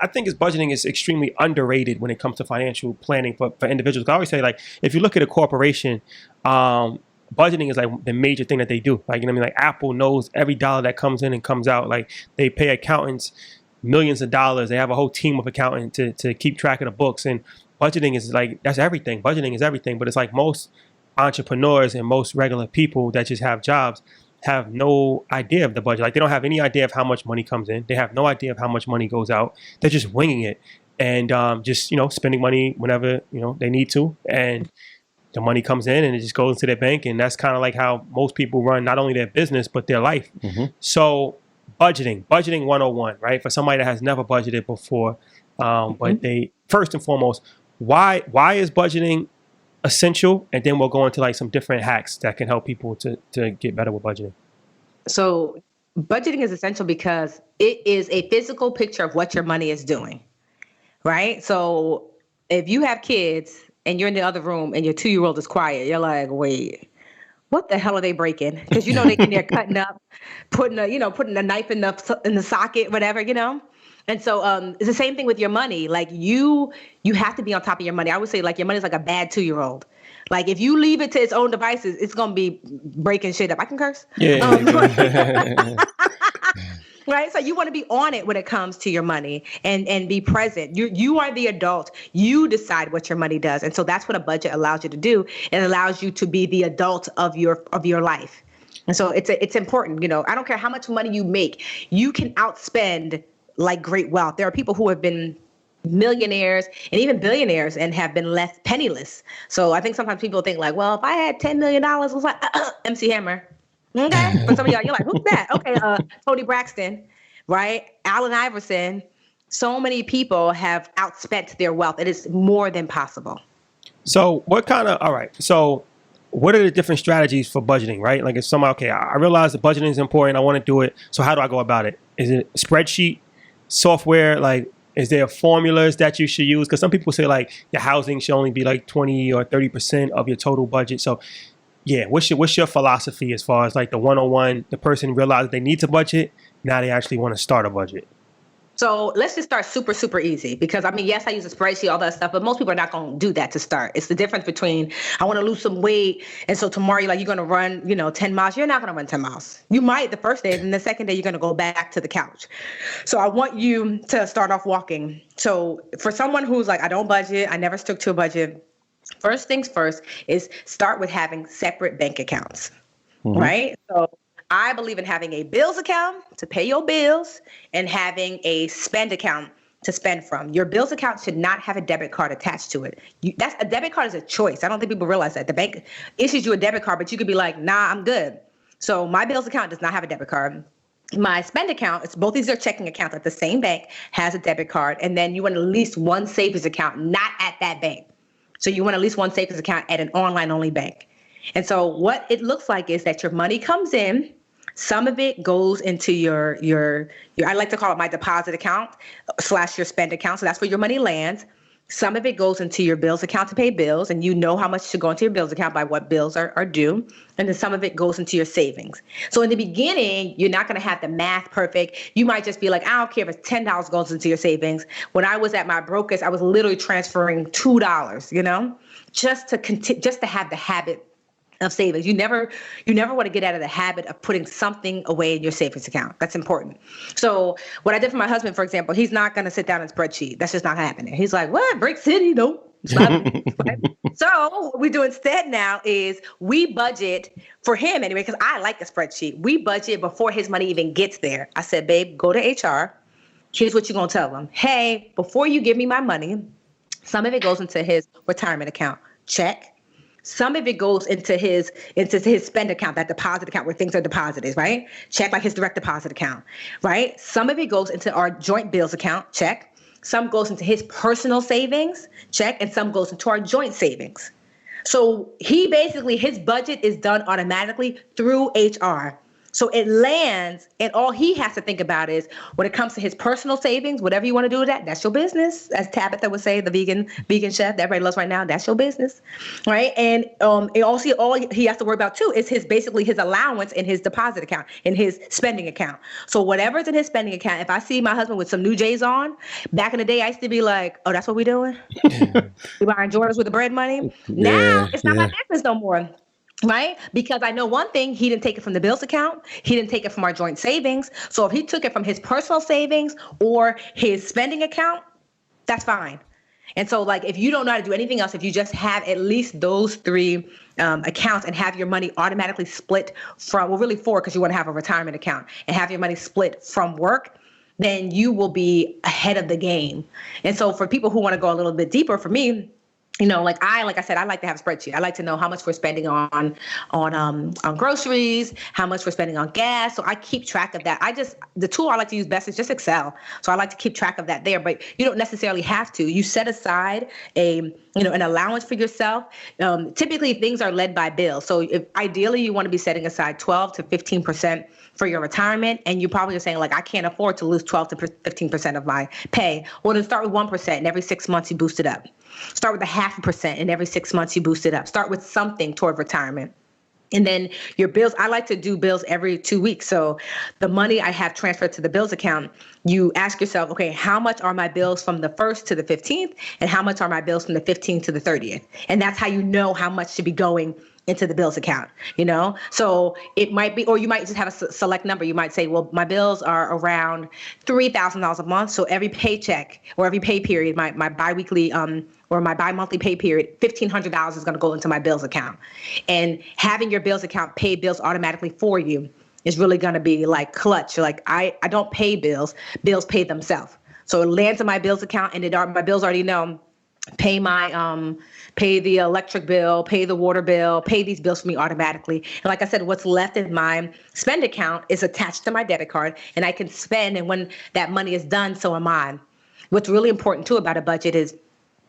I think budgeting is extremely underrated when it comes to financial planning for individuals. I always say, like, if you look at a corporation, budgeting is like the major thing that they do. Like, you know what I mean? Like Apple knows every dollar that comes in and comes out. Like they pay accountants millions of dollars. They have a whole team of accountants to keep track of the books. And budgeting is like, that's everything. Budgeting is everything. But it's like most entrepreneurs and most regular people that just have jobs have no idea of the budget. Like they don't have any idea of how much money comes in. They have no idea of how much money goes out. They're just winging it and just, spending money whenever, they need to. And the money comes in and it just goes into their bank. And that's kind of like how most people run not only their business, but their life. Mm-hmm. So budgeting 101, right? For somebody that has never budgeted before. But they, first and foremost, why is budgeting essential? And then we'll go into like some different hacks that can help people to get better with budgeting. So budgeting is essential because it is a physical picture of what your money is doing, right? So if you have kids and you're in the other room and your 2-year-old is quiet, you're like, wait, what the hell are they breaking? Because they in there cutting up, putting a knife in the socket, whatever, And so it's the same thing with your money. Like you have to be on top of your money. I would say like your money is like a bad 2-year-old. Like if you leave it to its own devices, it's going to be breaking shit up. I can curse. Yeah. Right. So you want to be on it when it comes to your money and be present. You are the adult. You decide what your money does. And so that's what a budget allows you to do. It allows you to be the adult of your life. And so it's important. I don't care how much money you make. You can outspend like great wealth. There are people who have been millionaires and even billionaires and have been left penniless. So I think sometimes people think like, well, if I had $10 million, it was like MC Hammer. Okay. But some of y'all, you're like, who's that? Okay. Tony Braxton, right? Allen Iverson. So many people have outspent their wealth. It is more than possible. So what are the different strategies for budgeting, right? Like if somebody, okay, I realize the budgeting is important. I want to do it. So how do I go about it? Is it spreadsheet, software? Like, is there formulas that you should use? Because some people say like your housing should only be like 20 or 30% of your total budget. So yeah, what's your philosophy as far as like the 101, the person realizes they need to budget, now they actually want to start a budget? So let's just start super, super easy because yes, I use a spreadsheet, all that stuff, but most people are not going to do that to start. It's the difference between I want to lose some weight. And so tomorrow you're going to run, 10 miles. You're not going to run 10 miles. You might the first day, and the second day you're going to go back to the couch. So I want you to start off walking. So for someone who's like, I don't budget, I never stuck to a budget. First things first is start with having separate bank accounts, right? So I believe in having a bills account to pay your bills and having a spend account to spend from. Your bills account should not have a debit card attached to it. A debit card is a choice. I don't think people realize that. The bank issues you a debit card, but you could be like, nah, I'm good. So my bills account does not have a debit card. My spend account, it's both these are checking accounts at the same bank, has a debit card. And then you want at least one savings account, not at that bank. So you want at least one savings account at an online only bank. And so what it looks like is that your money comes in. Some of it goes into your I like to call it my deposit account / your spend account. So that's where your money lands. Some of it goes into your bills account to pay bills, and you know how much should go into your bills account by what bills are due. And then some of it goes into your savings. So in the beginning, you're not going to have the math perfect. You might just be like, I don't care if it's $10 goes into your savings. When I was at my broker's, I was literally transferring $2, just to have the habit of savings. You never want to get out of the habit of putting something away in your savings account. That's important. So what I did for my husband, for example, he's not going to sit down and spreadsheet. That's just not happening. He's like, what? Brick City? No. Right? So what we do instead now is we budget for him anyway, because I like a spreadsheet. We budget before his money even gets there. I said, babe, go to HR. Here's what you're going to tell them. Hey, before you give me my money, some of it goes into his retirement account. Check. Some of it goes into his spend account, that deposit account where things are deposited, right? Check, like his direct deposit account, right? Some of it goes into our joint bills account, check. Some goes into his personal savings, check. And some goes into our joint savings. So his budget is done automatically through HR. So it lands, and all he has to think about is when it comes to his personal savings, whatever you want to do with that, that's your business. As Tabitha would say, the vegan chef that everybody loves right now, that's your business, right? And it also, all he has to worry about too is basically his allowance in his deposit account, in his spending account. So whatever's in his spending account, if I see my husband with some new J's on, back in the day, I used to be like, oh, that's what we doing? We buying Jordans with the bread money? Now it's not my business no more. Right? Because I know one thing, he didn't take it from the bills account. He didn't take it from our joint savings. So if he took it from his personal savings or his spending account, that's fine. And so like, if you don't know how to do anything else, if you just have at least those three accounts and have your money automatically split from, well, really four, because you want to have a retirement account and have your money split from work, then you will be ahead of the game. And so for people who want to go a little bit deeper, for me, you know, like I said, I like to have a spreadsheet. I like to know how much we're spending on groceries, how much we're spending on gas. So I keep track of that. The tool I like to use best is just Excel. So I like to keep track of that there, but you don't necessarily have to. You set aside an allowance for yourself. Typically things are led by bills. So ideally you want to be setting aside 12 to 15% for your retirement. And you probably are saying like, I can't afford to lose 12 to 15% of my pay. Well, then start with 1% and every 6 months you boost it up. Start with 0.5% and every 6 months you boost it up. Start with something toward retirement. And then your bills, I like to do bills every 2 weeks. So the money I have transferred to the bills account, you ask yourself, okay, how much are my bills from the 1st to the 15th? And how much are my bills from the 15th to the 30th? And that's how you know how much should be going into the bills account, you know? So it might be, or you might just have a select number. You might say, well, my bills are around $3,000 a month. So every paycheck or every pay period, my biweekly, or my bi-monthly pay period, $1,500 is going to go into my bills account. And having your bills account pay bills automatically for you is really going to be like clutch. Like I don't pay bills pay themselves. So it lands in my bills account and my bills already know, pay the electric bill, pay the water bill, pay these bills for me automatically. And like I said, what's left in my spend account is attached to my debit card and I can spend. And when that money is done, so am I. What's really important too about a budget is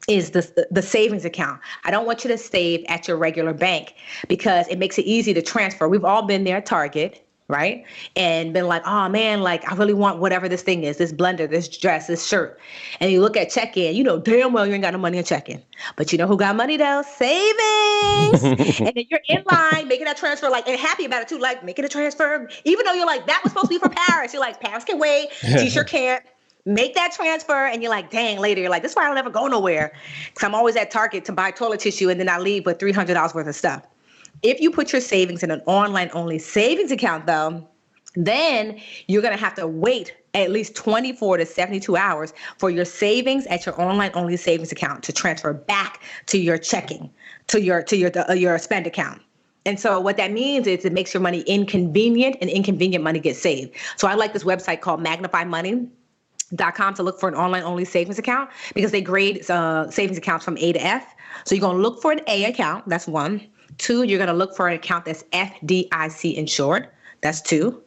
the savings account. I don't want you to save at your regular bank because it makes it easy to transfer. We've all been there at Target, right? And been like, oh man, like I really want whatever this thing is, this blender, this dress, this shirt. And you look at check-in, you know damn well you ain't got no money in check-in. But you know who got money though? Savings. And then you're in line making that transfer, like, and happy about it too, like making a transfer, even though you're like, that was supposed to be for Paris. You're like, Paris can wait, T-shirt can't. Make that transfer and you're like, dang, later, you're like, this is why I'll never go nowhere. Because I'm always at Target to buy toilet tissue and then I leave with $300 worth of stuff. If you put your savings in an online-only savings account, though, then you're going to have to wait at least 24 to 72 hours for your savings at your online-only savings account to transfer back to your checking, to your spend account. And so what that means is it makes your money inconvenient and inconvenient money gets saved. So I like this website called MagnifyMoney.com to look for an online-only savings account because they grade savings accounts from A to F. So you're going to look for an A account. That's 1. 2, you're going to look for an account that's FDIC insured. That's 2.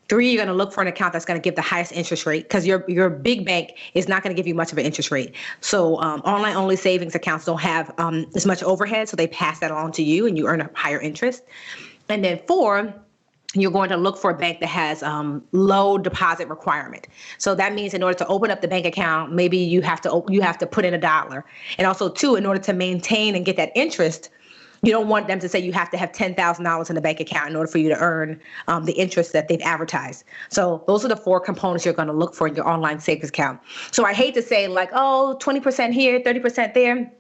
3, you're going to look for an account that's going to give the highest interest rate because your big bank is not going to give you much of an interest rate. So online-only savings accounts don't have as much overhead, so they pass that on to you and you earn a higher interest. And then 4, you're going to look for a bank that has low deposit requirement. So that means in order to open up the bank account, maybe you have to put in $1. And also 2, in order to maintain and get that interest, you don't want them to say you have to have $10,000 in the bank account in order for you to earn the interest that they've advertised. So those are the 4 components you're going to look for in your online savings account. So I hate to say like, oh, 20% here, 30% there.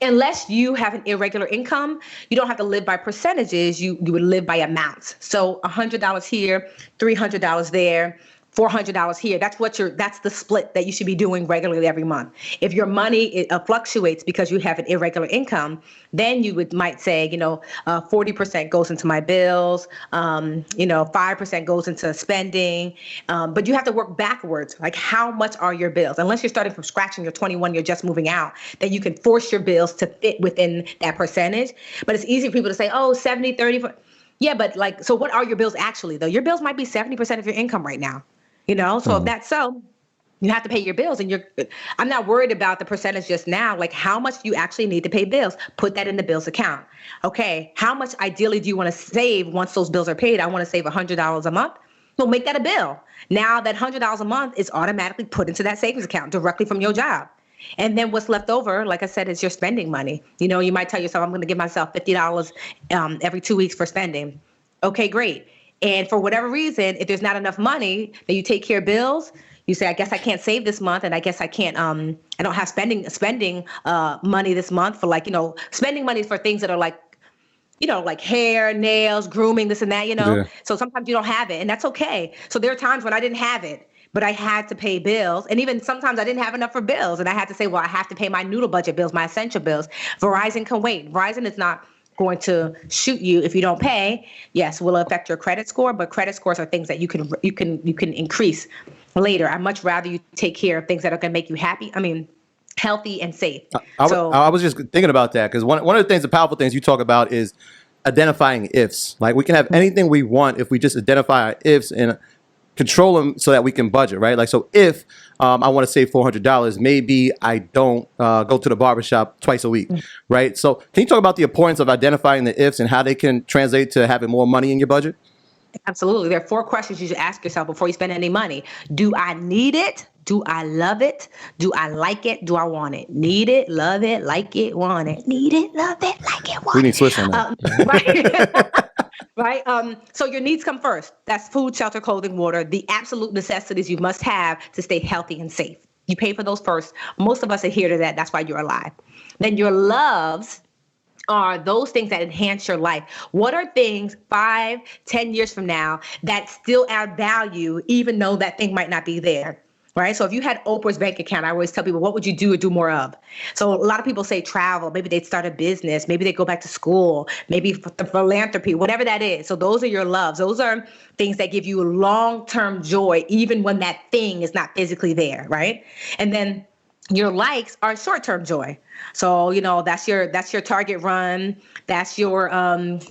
Unless you have an irregular income, you don't have to live by percentages. You would live by amounts. So $100 here, $300 there, $400 here. That's the split that you should be doing regularly every month. If your money fluctuates because you have an irregular income, then you might say, 40% goes into my bills, 5% goes into spending. But you have to work backwards. Like how much are your bills? Unless you're starting from scratch and you're 21, you're just moving out, then you can force your bills to fit within that percentage. But it's easy for people to say, oh, 70, 30. Yeah, but so what are your bills actually though? Your bills might be 70% of your income right now. So if that's so, You have to pay your bills, and I'm not worried about the percentage just now. Like, how much do you actually need to pay bills? Put that in the bills account. Okay. How much ideally do you want to save once those bills are paid? I want to save $100 a month. Well, make that a bill. Now that $100 a month is automatically put into that savings account directly from your job. And then what's left over, like I said, is your spending money. You know, you might tell yourself, I'm going to give myself $50 every 2 weeks for spending. Okay, great. And for whatever reason, if there's not enough money, then you take care of bills. You say, I guess I can't save this month, and I guess I can't. I don't have spending money this month for, like, spending money for things that are like, like hair, nails, grooming, this and that. Yeah. So sometimes you don't have it, and that's okay. So there are times when I didn't have it, but I had to pay bills, and even sometimes I didn't have enough for bills, and I had to say, well, I have to pay my noodle budget bills, my essential bills. Verizon can wait. Verizon is not going to shoot you if you don't pay. Yes, will affect your credit score, but credit scores are things that you can increase later. I'd much rather you take care of things that are going to make you happy. I mean, healthy and safe. I was just thinking about that, because one of the things, the powerful things you talk about is identifying ifs. Like, we can have anything we want if we just identify our ifs and control them so that we can budget, right? Like, so if I want to save $400, maybe I don't go to the barbershop twice a week, right? So can you talk about the importance of identifying the ifs and how they can translate to having more money in your budget? Absolutely. There are 4 questions you should ask yourself before you spend any money. Do I need it? Do I love it? Do I like it? Do I want it? Need it, love it, like it, want it. Need it, love it, like it, want it. We need Swiss on that. Right. Right. So your needs come first. That's food, shelter, clothing, water, the absolute necessities you must have to stay healthy and safe. You pay for those first. Most of us adhere to that. That's why you're alive. Then your loves are those things that enhance your life. What are things 5, 10 years from now that still add value, even though that thing might not be there? Right. So if you had Oprah's bank account, I always tell people, what would you do or do more of? So a lot of people say travel. Maybe they'd start a business. Maybe they go back to school. Maybe philanthropy, whatever that is. So those are your loves. Those are things that give you long-term joy, even when that thing is not physically there. Right. And then your likes are short-term joy. So, that's your Target run. That's your,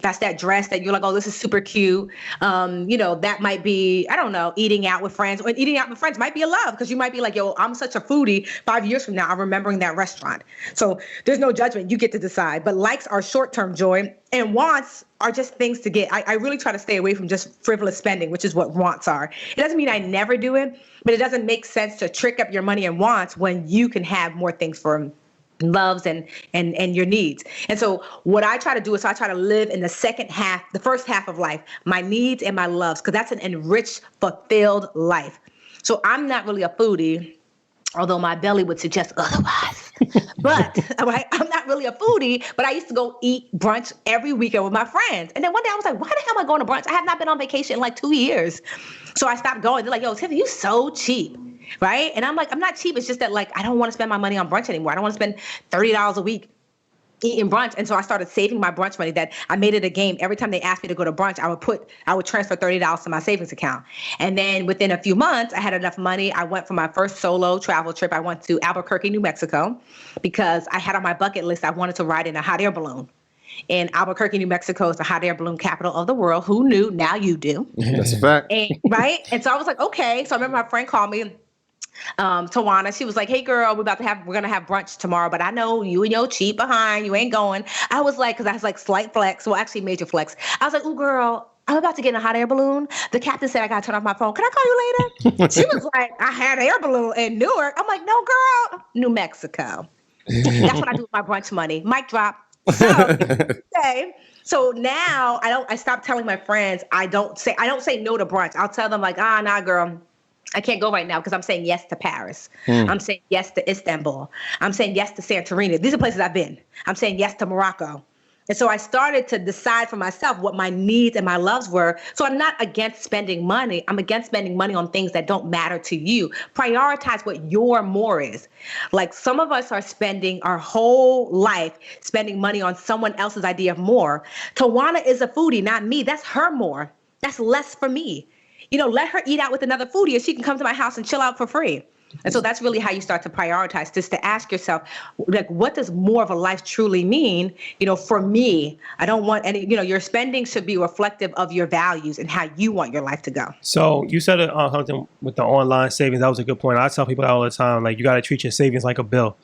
that's that dress that you're like, oh, this is super cute. That might be, I don't know, eating out with friends. Or eating out with friends might be a love, because you might be like, yo, I'm such a foodie. 5 years from now, I'm remembering that restaurant. So there's no judgment. You get to decide. But likes are short-term joy, and wants are just things to get. I really try to stay away from just frivolous spending, which is what wants are. It doesn't mean I never do it, but it doesn't make sense to trick up your money and wants when you can have more things for loves and your needs. And so what I try to do is I try to live in the first half of life, my needs and my loves, because that's an enriched, fulfilled life. So I'm not really a foodie, although my belly would suggest otherwise. But I'm not really a foodie, but I used to go eat brunch every weekend with my friends. And then one day I was like, why the hell am I going to brunch? I have not been on vacation in like 2 years. So I stopped going. They're like, yo, Tiffany, you so cheap. Right. And I'm like, I'm not cheap. It's just that, like, I don't want to spend my money on brunch anymore. I don't want to spend $30 a week eating brunch. And so I started saving my brunch money. That I made it a game. Every time they asked me to go to brunch, I would transfer $30 to my savings account. And then within a few months, I had enough money. I went for my first solo travel trip. I went to Albuquerque, New Mexico, because I had on my bucket list, I wanted to ride in a hot air balloon. And Albuquerque, New Mexico is the hot air balloon capital of the world. Who knew? Now you do. That's a fact. Right. And so I was like, okay. So I remember my friend called me, Tawana. She was like, hey girl, we're going to have brunch tomorrow, but I know you and your cheap behind, you ain't going. I was like, cause I was like slight flex. Well, actually major flex. I was like, ooh girl, I'm about to get in a hot air balloon. The captain said I got to turn off my phone. Can I call you later? She was like, I had an air balloon in Newark. I'm like, no girl, New Mexico. That's what I do with my brunch money. Mic drop. So, okay. So now I stopped telling my friends, I don't say no to brunch. I'll tell them like, nah, girl, I can't go right now because I'm saying yes to Paris. I'm saying yes to Istanbul. I'm saying yes to Santorini. These are places I've been. I'm saying yes to Morocco. And so I started to decide for myself what my needs and my loves were. So I'm not against spending money. I'm against spending money on things that don't matter to you. Prioritize what your more is. Like some of us are spending our whole life spending money on someone else's idea of more. Tawana is a foodie, not me. That's her more. That's less for me. Let her eat out with another foodie and she can come to my house and chill out for free. And so that's really how you start to prioritize, just to ask yourself, like, what does more of a life truly mean? For me, I don't want any, your spending should be reflective of your values and how you want your life to go. So you said something with the online savings. That was a good point. I tell people that all the time, like, you got to treat your savings like a bill.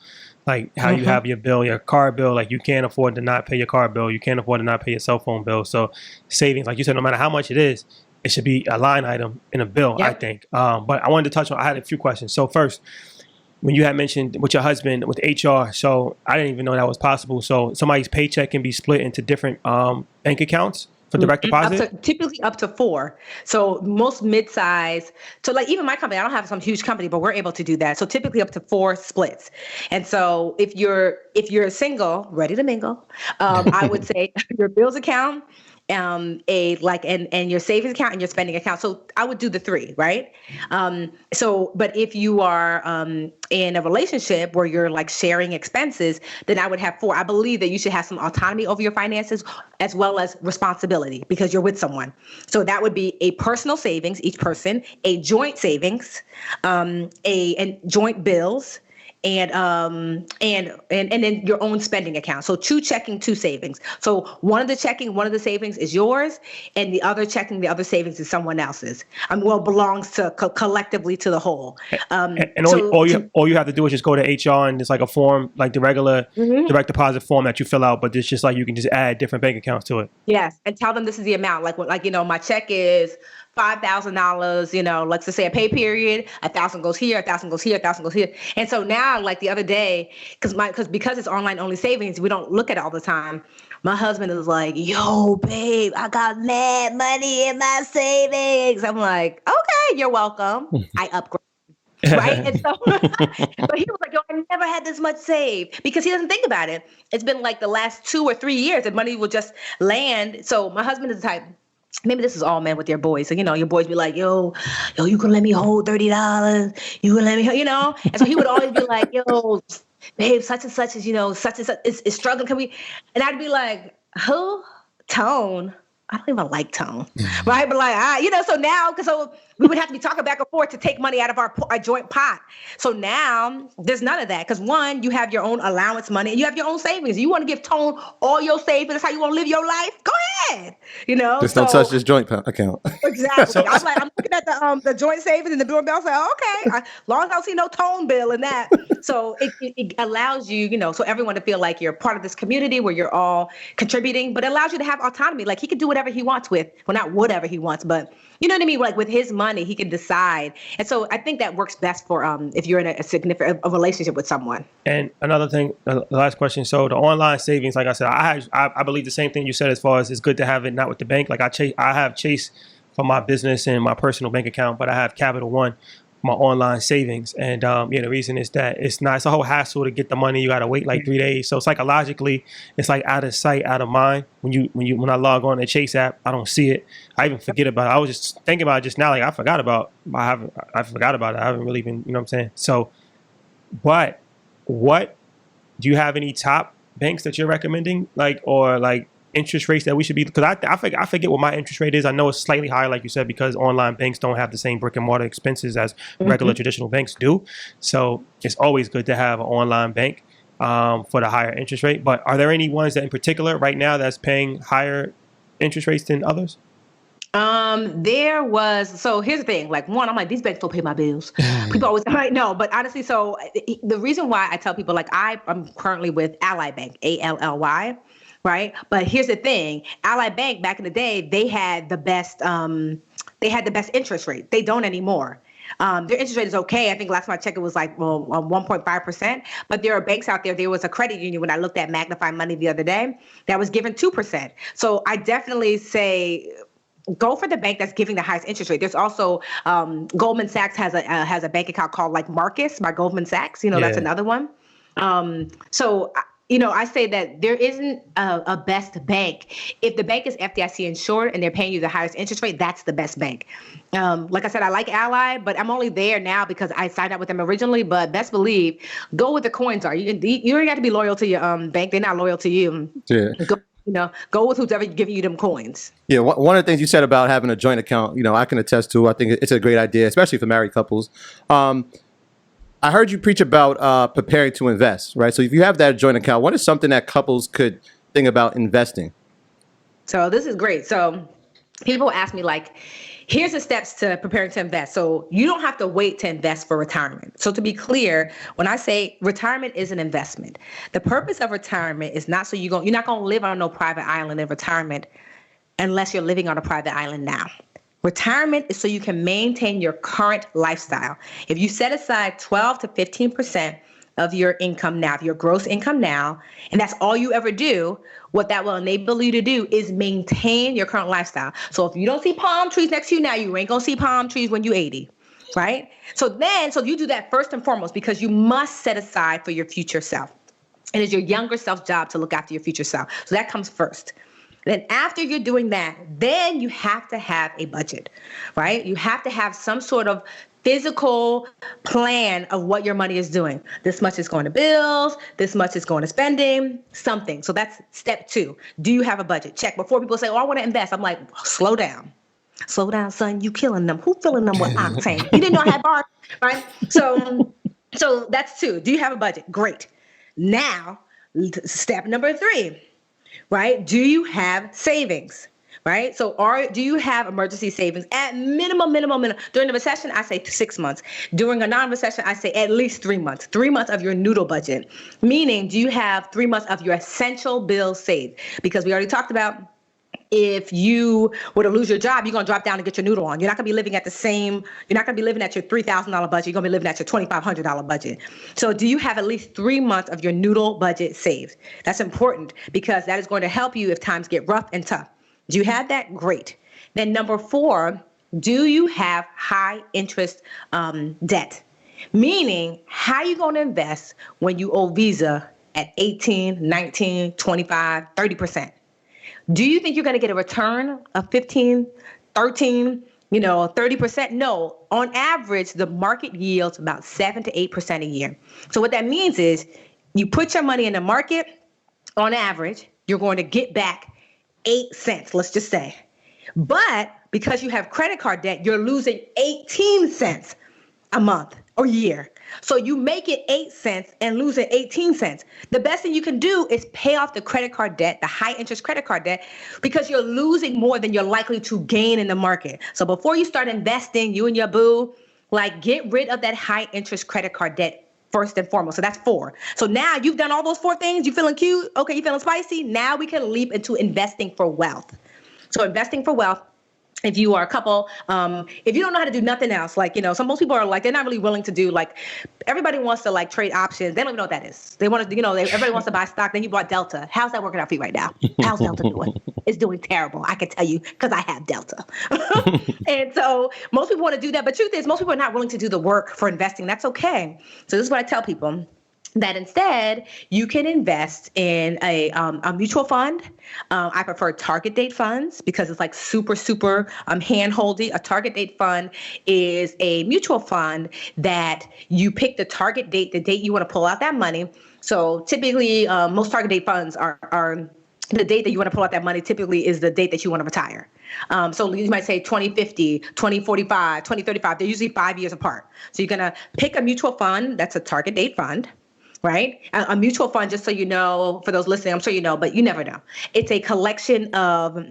Like how you have your bill, your car bill, like you can't afford to not pay your car bill. You can't afford to not pay your cell phone bill. So savings, like you said, no matter how much it is, it should be a line item in a bill, I think. But I wanted to touch on, I had a few questions. So first, when you had mentioned with your husband, with HR, so I didn't even know that was possible. So somebody's paycheck can be split into different bank accounts for direct deposit? Typically up to 4. So most mid-size, so like even my company, I don't have some huge company, but we're able to do that. So typically up to 4 splits. And so if you're single, ready to mingle, I would say your bills account, and your savings account and your spending account. So I would do the 3, right? But if you are in a relationship where you're like sharing expenses, then I would have 4. I believe that you should have some autonomy over your finances as well as responsibility because you're with someone. So that would be a personal savings, each person, a joint savings, and joint bills, and then your own spending account. So 2 checking, 2 savings. So one of the savings is yours, and the other checking, the other savings is someone else's. Belongs to collectively to the whole. All you have to do is just go to HR, and it's like a form, like the regular direct deposit form that you fill out, but it's just like you can just add different bank accounts to it. Yes, and tell them this is the amount. My check is $5,000, let's just say a pay period, 1,000 goes here, 1,000 goes here, 1,000 goes here. And so now, like the other day, because it's online only savings, we don't look at it all the time. My husband is like, yo, babe, I got mad money in my savings. I'm like, okay, you're welcome. I upgrade. Right. And so, but he was like, yo, I never had this much saved because he doesn't think about it. It's been like the last 2 or 3 years that money will just land. So my husband is the type, maybe this is all men with their boys. So, your boys be like, yo, you can let me hold $30. You can let me, And so he would always be like, yo, babe, such and such is struggling. Can we? And I'd be like, who? Tone. I don't even like Tone. Right. But like, so now, so we would have to be talking back and forth to take money out of our joint pot. So now there's none of that. Because one, you have your own allowance money and you have your own savings. You want to give Tone all your savings. That's how you want to live your life. Go ahead. Just don't touch this joint account. Exactly. I'm looking at the joint savings and the doorbell. Say, okay, as long as I don't see no Tone bill in that. So it allows you, so everyone to feel like you're part of this community where you're all contributing, but it allows you to have autonomy. Like he can do whatever he wants not whatever he wants, but you know what I mean? Like with his money, he can decide. And so I think that works best for if you're in a significant relationship with someone. And another thing, the last question. So the online savings, like I said, I believe the same thing you said as far as it's good to have it not with the bank. Like I have Chase for my business and my personal bank account, but I have Capital One, my online savings. And the reason is that it's a whole hassle to get the money. You got to wait like 3 days. So psychologically, it's like out of sight, out of mind. When I log on the Chase app, I don't see it. I even forget about it. I was just thinking about it just now. Like I forgot about it. I haven't really been, you know what I'm saying? So, but what do you have any top banks that you're recommending? Or interest rates that we should be, because I forget what my interest rate is. I know it's slightly higher, like you said, because online banks don't have the same brick and mortar expenses as regular traditional banks do. So it's always good to have an online bank for the higher interest rate. But are there any ones that in particular right now that's paying higher interest rates than others? So here's the thing, like one, I'm like, these banks don't pay my bills. People always no, but honestly, so the reason why I tell people, like I'm currently with Ally Bank, ALLY. Right. But here's the thing. Ally Bank back in the day, they had the best interest rate. They don't anymore. Their interest rate is okay. I think last time I checked, it was like 1.5%. But there are banks out there. There was a credit union when I looked at Magnify Money the other day that was given 2%. So I definitely say go for the bank that's giving the highest interest rate. There's also Goldman Sachs has a bank account called like Marcus by Goldman Sachs. That's another one. I say that there isn't a best bank. If the bank is FDIC insured and they're paying you the highest interest rate, that's the best bank. Like I said, I like Ally, but I'm only there now because I signed up with them originally. But best believe, go with the coins are. You don't got to be loyal to your bank. They're not loyal to you. Yeah. Go with who's ever giving you them coins. Yeah, one of the things you said about having a joint account, I can attest to. I think it's a great idea, especially for married couples. I heard you preach about preparing to invest, right? So if you have that joint account, what is something that couples could think about investing? So this is great. So people ask me like, here's the steps to preparing to invest. So you don't have to wait to invest for retirement. So to be clear, when I say retirement is an investment, the purpose of retirement is not so you're not going to live on no private island in retirement unless you're living on a private island now. Retirement is so you can maintain your current lifestyle. If you set aside 12 to 15% of your income now, of your gross income now, and that's all you ever do, what that will enable you to do is maintain your current lifestyle. So if you don't see palm trees next to you now, you ain't gonna see palm trees when you're 80, right? So you do that first and foremost because you must set aside for your future self. It is your younger self's job to look after your future self. So that comes first. Then after you're doing that, then you have to have a budget, right? You have to have some sort of physical plan of what your money is doing. This much is going to bills, this much is going to spending, something. So that's step 2. Do you have a budget? Check. Before people say, oh, I want to invest, I'm like, slow down. Slow down, son. You killing them. Who filling them with octane? You didn't know I had bars, right? So that's 2. Do you have a budget? Great. Now, step number 3, right? Do you have savings? Right? So do you have emergency savings at minimum? During the recession, I say 6 months. During a non-recession, I say at least 3 months. 3 months of your noodle budget. Meaning, do you have 3 months of your essential bills saved? Because we already talked about if you were to lose your job, you're going to drop down and get your noodle on. You're not going to be living at you're not going to be living at your $3,000 budget. You're going to be living at your $2,500 budget. So do you have at least 3 months of your noodle budget saved? That's important because that is going to help you if times get rough and tough. Do you have that? Great. Then number 4, do you have high interest debt? Meaning, how are you going to invest when you owe Visa at 18, 19, 25, 30%? Do you think you're going to get a return of 15, 13, 30%? No. On average, the market yields about 7 to 8% a year. So what that means is you put your money in the market, on average, you're going to get back 8 cents, let's just say. But because you have credit card debt, you're losing 18 cents a month or year. So you make it 8 cents and losing 18 cents. The best thing you can do is pay off the credit card debt, the high interest credit card debt, because you're losing more than you're likely to gain in the market. So before you start investing, you and your boo, get rid of that high interest credit card debt first and foremost. So that's 4. So now you've done all those 4 things. You feeling cute? Okay, you feeling spicy? Now we can leap into investing for wealth. So investing for wealth. If you are a couple, if you don't know how to do nothing else, most people are they're not really willing to do, everybody wants to trade options. They don't even know what that is. They want to, everybody wants to buy stock. Then you bought Delta. How's that working out for you right now? How's Delta doing? It's doing terrible. I can tell you because I have Delta. And so most people want to do that. But truth is, most people are not willing to do the work for investing. That's okay. So this is what I tell people. That instead you can invest in a mutual fund. I prefer target date funds because it's super hand-holdy. A target date fund is a mutual fund that you pick the target date, the date you want to pull out that money. So typically most target date funds are the date that you want to pull out that money typically is the date that you want to retire. So you might say 2050, 2045, 2035. They're usually 5 years apart. So you're going to pick a mutual fund that's a target date fund. Right? A mutual fund, just so you know, for those listening, I'm sure you know, but you never know. It's a collection of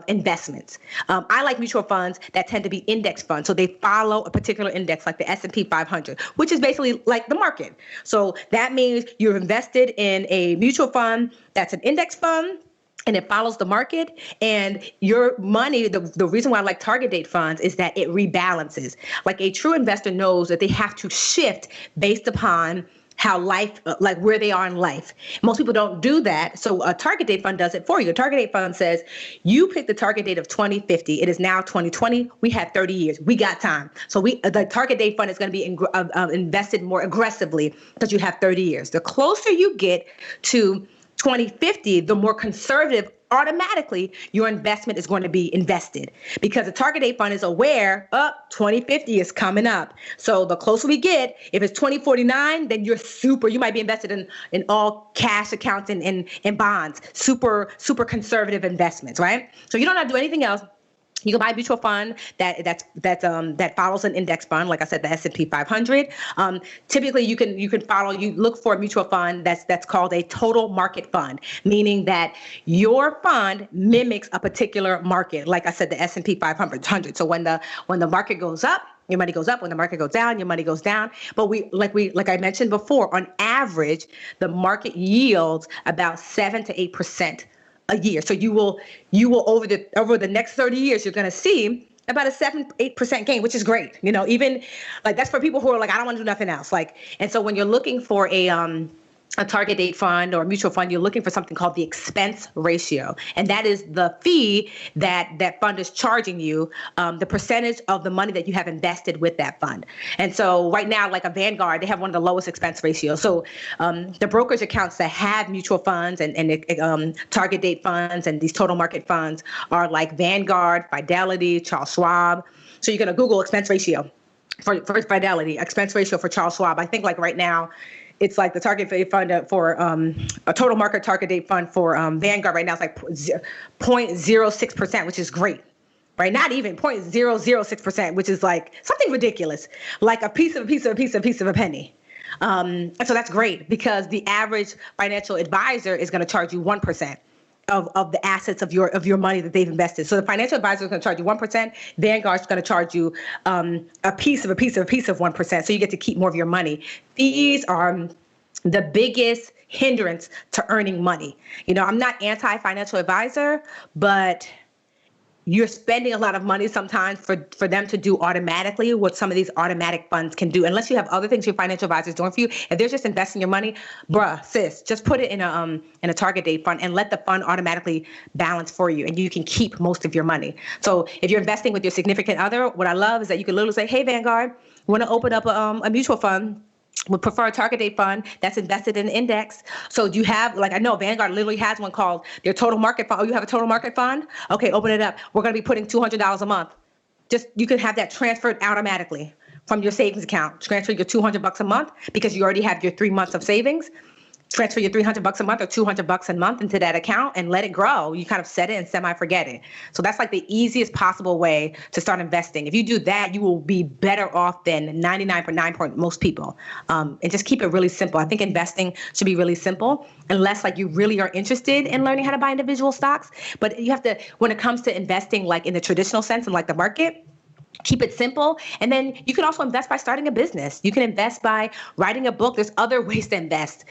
investments. I like mutual funds that tend to be index funds. So they follow a particular index like the S&P 500, which is basically like the market. So that means you're invested in a mutual fund that's an index fund, and it follows the market. And your money, the reason why I like target date funds is that it rebalances. Like a true investor knows that they have to shift based upon how life, where they are in life. Most people don't do that. So a target date fund does it for you. A target date fund says, you pick the target date of 2050. It is now 2020. We have 30 years. We got time. So the target date fund is going to be invested more aggressively because you have 30 years. The closer you get to 2050, the more conservative automatically your investment is going to be invested because the target date fund is aware 2050 is coming up. So the closer we get, if it's 2049, then you might be invested in all cash accounts and bonds, super conservative investments, right? So you don't have to do anything else. You can buy a mutual fund that follows an index fund, like I said, the S&P 500. Typically, you look for a mutual fund that's called a total market fund, meaning that your fund mimics a particular market. Like I said, the S&P 500. So when the market goes up, your money goes up. When the market goes down, your money goes down. But like I mentioned before, on average, the market yields about 7 to 8% a year. So you will over the next 30 years, you're going to see about a 7-8% gain, which is great. Even like that's for people who are like, I don't want to do nothing else. And so when you're looking for a target date fund or a mutual fund, you're looking for something called the expense ratio. And that is the fee that fund is charging you, the percentage of the money that you have invested with that fund. And so right now, like a Vanguard, they have one of the lowest expense ratios. So the brokerage accounts that have mutual funds and target date funds and these total market funds are like Vanguard, Fidelity, Charles Schwab. So you're going to Google expense ratio for Fidelity, expense ratio for Charles Schwab. I think like right now, it's like the target date fund for a total market target date fund for Vanguard right now is like 0.06%, which is great, right? Not even 0.006%, which is like something ridiculous, like a piece of a penny. And so that's great because the average financial advisor is going to charge you 1% of the assets of your money that they've invested. So the financial advisor is going to charge you 1%. Vanguard's going to charge you a piece of 1%. So you get to keep more of your money. Fees are the biggest hindrance to earning money. I'm not anti-financial advisor, but you're spending a lot of money sometimes for them to do automatically what some of these automatic funds can do. Unless you have other things your financial advisor is doing for you. If they're just investing your money, sis, just put it in a target date fund and let the fund automatically balance for you, and you can keep most of your money. So if you're investing with your significant other, what I love is that you can literally say, hey, Vanguard, want to open up a mutual fund. Would prefer a target date fund that's invested in an index. So do you have, like I know Vanguard literally has one called their total market fund. Oh, you have a total market fund? Okay, open it up. We're going to be putting $200 a month. You can have that transferred automatically from your savings account. Transfer your $200 a month because you already have your 3 months of savings. Transfer your $300 a month or $200 a month into that account and let it grow. You kind of set it and semi-forget it. So that's like the easiest possible way to start investing. If you do that, you will be better off than 99.9% most people. And just keep it really simple. I think investing should be really simple unless like you really are interested in learning how to buy individual stocks. But you have to, when it comes to investing like in the traditional sense and like the market, keep it simple. And then you can also invest by starting a business. You can invest by writing a book. There's other ways to invest.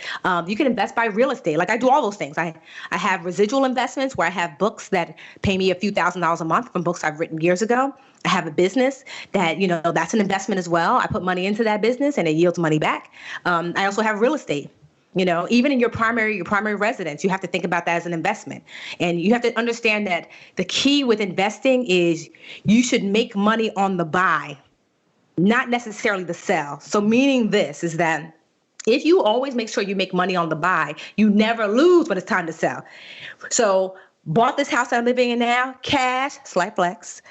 You can invest by real estate. Like I do all those things. I have residual investments where I have books that pay me a few $1,000s a month from books I've written years ago. I have a business that, that's an investment as well. I put money into that business and it yields money back. I also have real estate. Even in your primary residence, you have to think about that as an investment. And you have to understand that the key with investing is you should make money on the buy, not necessarily the sell. So meaning this is that if you always make sure you make money on the buy, you never lose when it's time to sell. So bought this house I'm living in now, cash, slight flex,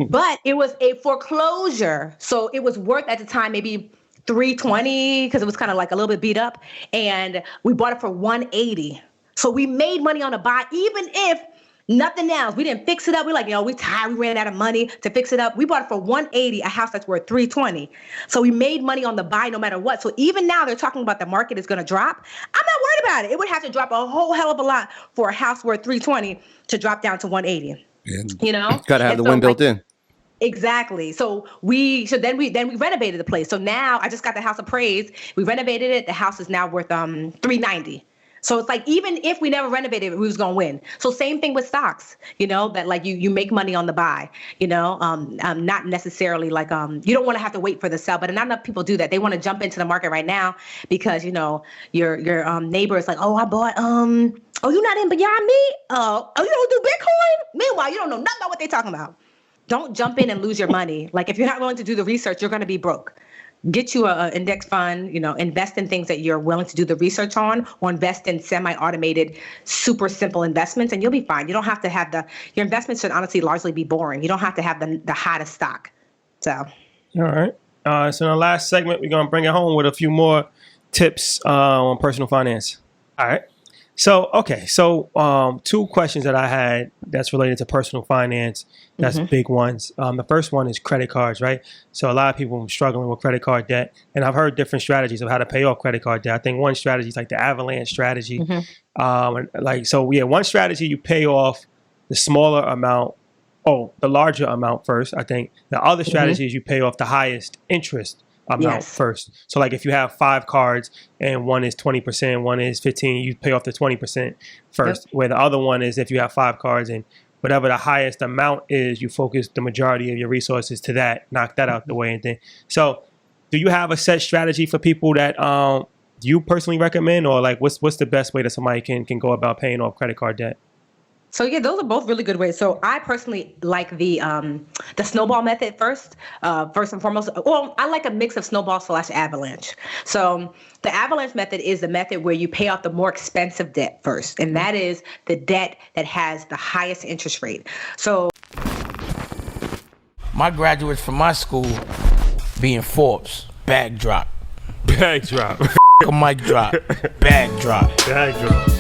but it was a foreclosure. So it was worth at the time maybe $320 because it was kind of like a little bit beat up, and we bought it for $180. So we made money on a buy, even if nothing else. We didn't fix it up. We're like, we tired. We ran out of money to fix it up. We bought it for $180, a house that's worth $320. So we made money on the buy no matter what. So even now they're talking about the market is going to drop. I'm not worried about it. It would have to drop a whole hell of a lot for a house worth $320 to drop down to $180. Yeah. Got to have the wind built in. Exactly. So then we renovated the place. So now I just got the house appraised. We renovated it. The house is now worth $390. So it's like even if we never renovated it, we was gonna win. So same thing with stocks. That like you make money on the buy. Not necessarily like you don't want to have to wait for the sell. But not enough people do that. They want to jump into the market right now because your neighbor is like, oh, I bought oh, you're not in Beyond Meat. Oh, you don't do Bitcoin. Meanwhile, you don't know nothing about what they're talking about. Don't jump in and lose your money. Like if you're not willing to do the research, you're going to be broke. Get you an index fund, invest in things that you're willing to do the research on, or invest in semi-automated, super simple investments, and you'll be fine. You don't have to have your investments should honestly largely be boring. You don't have to have the hottest stock. So. All right. So in the last segment, we're going to bring it home with a few more tips on personal finance. All right. So, okay. So, two questions that I had that's related to personal finance. That's big ones. The first one is credit cards, right? So a lot of people are struggling with credit card debt, and I've heard different strategies of how to pay off credit card debt. I think one strategy is like the avalanche strategy. One strategy, you pay off the smaller amount, the larger amount first. I think the other strategy is you pay off the highest interest amount first. So like if you have 5 cards and one is 20%, one is 15, you pay off the 20% first. Where the other one is if you have 5 cards and whatever the highest amount is, you focus the majority of your resources to that, knock that out the way. And then, so do you have a set strategy for people that you personally recommend, or like what's the best way that somebody can go about paying off credit card debt? So yeah, those are both really good ways. So I personally like the snowball method first and foremost. Well, I like a mix of snowball / avalanche. So the avalanche method is the method where you pay off the more expensive debt first, and that is the debt that has the highest interest rate. So my graduates from my school being Forbes, bag drop. Bag drop. A mic drop, bag drop. Bag drop.